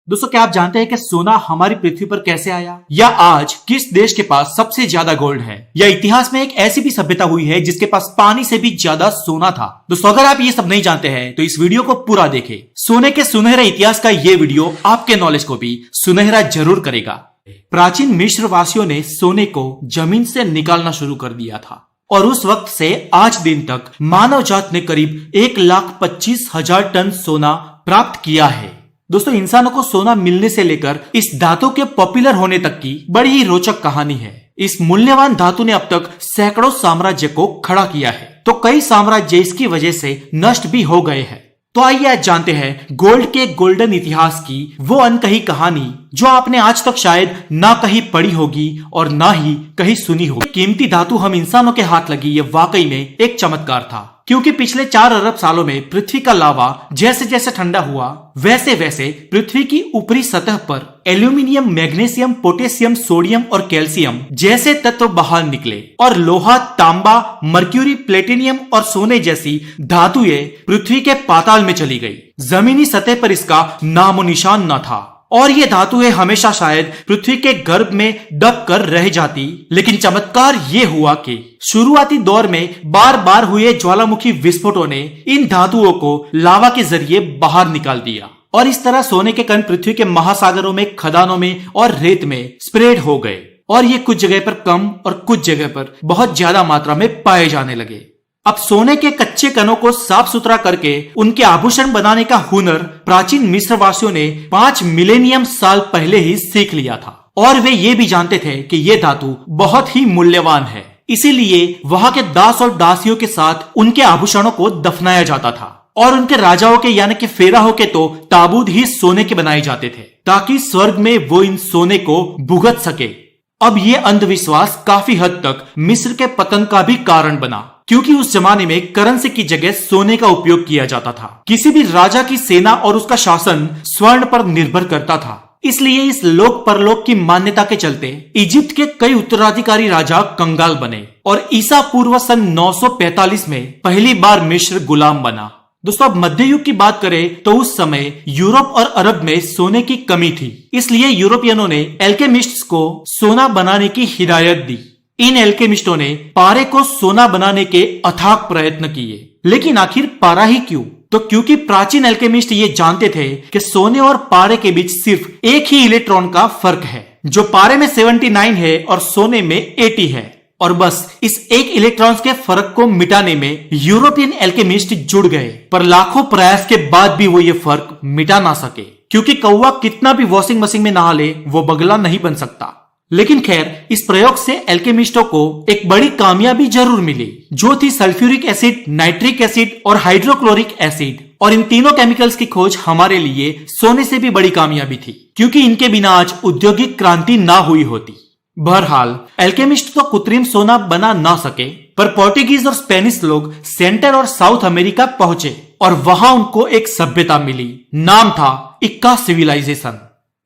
दोस्तों, क्या आप जानते हैं कि सोना हमारी पृथ्वी पर कैसे आया, या आज किस देश के पास सबसे ज्यादा गोल्ड है, या इतिहास में एक ऐसी भी सभ्यता हुई है जिसके पास पानी से भी ज्यादा सोना था। दोस्तों, अगर आप ये सब नहीं जानते हैं तो इस वीडियो को पूरा देखें। सोने के सुनहरे इतिहास का ये वीडियो आपके नॉलेज को भी सुनहरा जरूर करेगा। प्राचीन मिस्र वासियों ने सोने को जमीन से निकालना शुरू कर दिया था और उस वक्त से आज दिन तक मानव जात ने करीब 1,25,000 टन सोना प्राप्त किया है। दोस्तों, इंसानों को सोना मिलने से लेकर इस धातु के पॉपुलर होने तक की बड़ी ही रोचक कहानी है। इस मूल्यवान धातु ने अब तक सैकड़ों साम्राज्य को खड़ा किया है, तो कई साम्राज्य इसकी वजह से नष्ट भी हो गए हैं। तो आइए आज जानते हैं गोल्ड के गोल्डन इतिहास की वो अनकही कहानी जो आपने आज तक शायद ना कहीं पढ़ी होगी और ना ही कहीं सुनी होगी। कीमती धातु हम इंसानों के हाथ लगी, ये वाकई में एक चमत्कार था, क्योंकि पिछले 4 अरब सालों में पृथ्वी का लावा जैसे जैसे ठंडा हुआ वैसे वैसे पृथ्वी की ऊपरी सतह पर एल्यूमिनियम, मैग्नीशियम, पोटेशियम, सोडियम और कैल्शियम जैसे तत्व बाहर निकले और लोहा, तांबा, मर्क्यूरी, प्लेटिनियम और सोने जैसी धातुएं पृथ्वी के पाताल में चली गई। जमीनी सतह पर इसका नामो निशान न था और ये धातुएं हमेशा शायद पृथ्वी के गर्भ में दब कर रह जाती। लेकिन चमत्कार ये हुआ कि शुरुआती दौर में बार बार हुए ज्वालामुखी विस्फोटों ने इन धातुओं को लावा के जरिए बाहर निकाल दिया और इस तरह सोने के कण पृथ्वी के महासागरों में, खदानों में और रेत में स्प्रेड हो गए और ये कुछ जगह पर कम और कुछ जगह पर बहुत ज्यादा मात्रा में पाए जाने लगे। अब सोने के कच्चे कणों को साफ सुथरा करके उनके आभूषण बनाने का हुनर प्राचीन मिस्र वासियों ने 5 मिलेनियम साल पहले ही सीख लिया था और वे ये भी जानते थे कि ये धातु बहुत ही मूल्यवान है। इसीलिए वहां के दास और दासियों के साथ उनके आभूषणों को दफनाया जाता था और उनके राजाओं के यानी कि फेराहों के तो ताबूत ही सोने के बनाए जाते थे ताकि स्वर्ग में वो इन सोने को भुगत सके। अब ये अंधविश्वास काफी हद तक मिस्र के पतन का भी कारण बना, क्योंकि उस जमाने में करेंसी की जगह सोने का उपयोग किया जाता था। किसी भी राजा की सेना और उसका शासन स्वर्ण पर निर्भर करता था। इसलिए इस लोक परलोक की मान्यता के चलते इजिप्ट के कई उत्तराधिकारी राजा कंगाल बने और ईसा पूर्व सन 945 में पहली बार मिस्र गुलाम बना। दोस्तों, अब मध्य युग की बात करें तो उस समय यूरोप और अरब में सोने की कमी थी। इसलिए यूरोपियनों ने एल्केमिस्ट्स को सोना बनाने की हिदायत दी। इन एल्केमिस्टों ने पारे को सोना बनाने के अथाक प्रयत्न किए, लेकिन आखिर पारा ही क्यों? तो क्योंकि प्राचीन एल्केमिस्ट ये जानते थे कि सोने और पारे के बीच सिर्फ एक ही इलेक्ट्रॉन का फर्क है, जो पारे में 79 है और सोने में 80 है। और बस इस एक इलेक्ट्रॉन्स के फर्क को मिटाने में यूरोपियन एल्केमिस्ट जुड़ गए, पर लाखों प्रयास के बाद भी वो ये फर्क मिटा ना सके, क्योंकि कौवा कितना भी वॉशिंग मशीन में नहा ले वो बगला नहीं बन सकता। लेकिन खैर, इस प्रयोग से एल्केमिस्टों को एक बड़ी कामयाबी जरूर मिली, जो थी सल्फ्यूरिक एसिड, नाइट्रिक एसिड और हाइड्रोक्लोरिक एसिड। और इन तीनों केमिकल्स की खोज हमारे लिए सोने से भी बड़ी कामयाबी थी, क्योंकि इनके बिना आज औद्योगिक क्रांति ना हुई होती। बहरहाल, एल्केमिस्ट तो कृत्रिम सोना बना ना सके, पर पोर्टुगीज और स्पेनिश लोग सेंटर और साउथ अमेरिका पहुंचे और वहां उनको एक सभ्यता मिली। नाम था इक्का सिविलाइजेशन।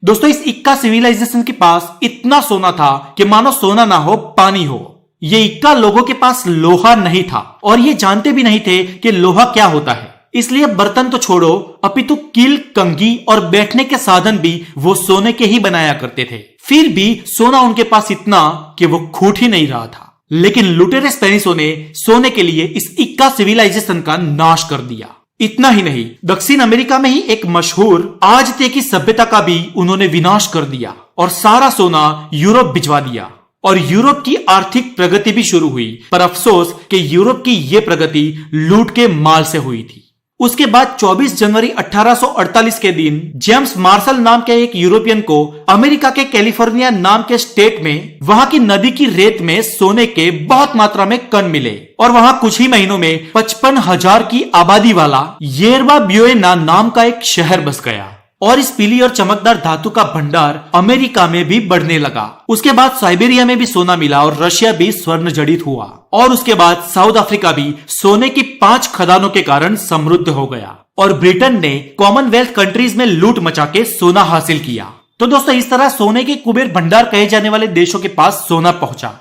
दोस्तों, इस इक्का सिविलाइजेशन के पास इतना सोना था कि मानो सोना ना हो पानी हो। ये इक्का लोगों के पास लोहा नहीं था और ये जानते भी नहीं थे कि लोहा क्या होता है। इसलिए बर्तन तो छोड़ो, अपितु कील, कंघी और बैठने के साधन भी वो सोने के ही बनाया करते थे। फिर भी सोना उनके पास इतना कि वो खूट ही नहीं रहा था। लेकिन लुटेरे स्पेनिशों ने सोने के लिए इस इक्का सिविलाइजेशन का नाश कर दिया। इतना ही नहीं, दक्षिण अमेरिका में ही एक मशहूर आजते की सभ्यता का भी उन्होंने विनाश कर दिया और सारा सोना यूरोप भिजवा दिया और यूरोप की आर्थिक प्रगति भी शुरू हुई। पर अफसोस कि यूरोप की यह प्रगति लूट के माल से हुई थी। उसके बाद 24 जनवरी 1848 के दिन जेम्स मार्शल नाम के एक यूरोपियन को अमेरिका के कैलिफोर्निया नाम के स्टेट में वहां की नदी की रेत में सोने के बहुत मात्रा में कण मिले और वहां कुछ ही महीनों में 55,000 की आबादी वाला येरबा बुएना नाम का एक शहर बस गया और इस पीली और चमकदार धातु का भंडार अमेरिका में भी बढ़ने लगा। उसके बाद साइबेरिया में भी सोना मिला और रशिया भी स्वर्ण जड़ित हुआ और उसके बाद साउथ अफ्रीका भी सोने की 5 खदानों के कारण समृद्ध हो गया और ब्रिटेन ने कॉमनवेल्थ कंट्रीज में लूट मचा के सोना हासिल किया। तो दोस्तों, इस तरह सोने के कुबेर भंडार कहे जाने वाले देशों के पास सोना पहुंचा।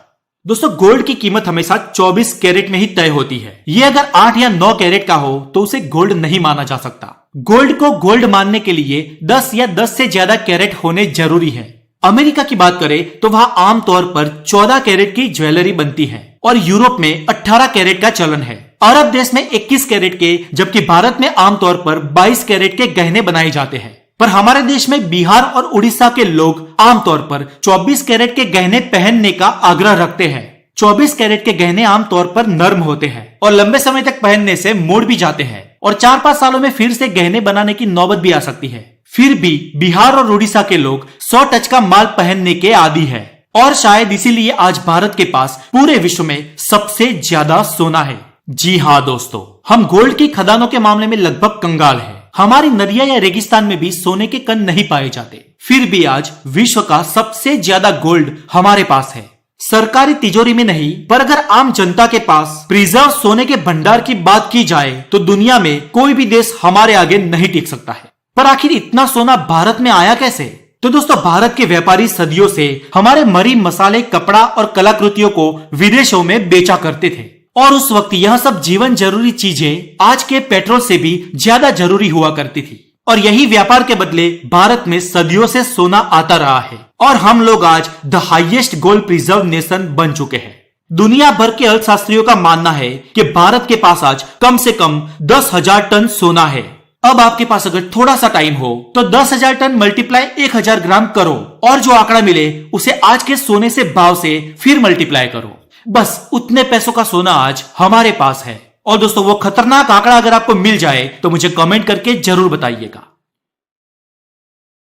दोस्तों, गोल्ड की कीमत हमेशा 24 कैरेट में ही तय होती है। ये अगर 8 या 9 कैरेट का हो तो उसे गोल्ड नहीं माना जा सकता। गोल्ड को गोल्ड मानने के लिए 10 या 10 से ज्यादा कैरेट होने जरूरी है। अमेरिका की बात करें तो वहां आमतौर पर 14 कैरेट की ज्वेलरी बनती है और यूरोप में 18 कैरेट का चलन है। अरब देश में 21 कैरेट के, जबकि भारत में आमतौर पर 22 कैरेट के गहने बनाए जाते हैं। पर हमारे देश में बिहार और उड़ीसा के लोग आमतौर पर 24 कैरेट के गहने पहनने का आग्रह रखते हैं। 24 कैरेट के गहने आमतौर पर नर्म होते हैं और लंबे समय तक पहनने से मुड़ भी जाते हैं और 4-5 सालों में फिर से गहने बनाने की नौबत भी आ सकती है। फिर भी बिहार और उड़ीसा के लोग 100 टच का माल पहनने के आदी है और शायद इसीलिए आज भारत के पास पूरे विश्व में सबसे ज्यादा सोना है। जी हाँ दोस्तों, हम गोल्ड की खदानों के मामले में लगभग कंगाल है। हमारी नदियां या रेगिस्तान में भी सोने के कण नहीं पाए जाते, फिर भी आज विश्व का सबसे ज्यादा गोल्ड हमारे पास है। सरकारी तिजोरी में नहीं, पर अगर आम जनता के पास प्रिजर्व सोने के भंडार की बात की जाए तो दुनिया में कोई भी देश हमारे आगे नहीं टिक सकता है। पर आखिर इतना सोना भारत में आया कैसे? तो दोस्तों, भारत के व्यापारी सदियों से हमारे मरी मसाले, कपड़ा और कलाकृतियों को विदेशों में बेचा करते थे और उस वक्त यह सब जीवन जरूरी चीजें आज के पेट्रोल से भी ज्यादा जरूरी हुआ करती थी और यही व्यापार के बदले भारत में सदियों से सोना आता रहा है और हम लोग आज the highest gold preserve nation बन चुके हैं। दुनिया भर के अर्थशास्त्रियों का मानना है कि भारत के पास आज कम से कम 10,000 टन सोना है। अब आपके पास अगर थोड़ा सा टाइम हो तो 10,000 टन मल्टीप्लाई 1,000 ग्राम करो और जो आंकड़ा मिले उसे आज के सोने से भाव से फिर मल्टीप्लाई करो। बस उतने पैसों का सोना आज हमारे पास है। और दोस्तों, वो खतरनाक आंकड़ा अगर आपको मिल जाए तो मुझे कमेंट करके जरूर बताइएगा।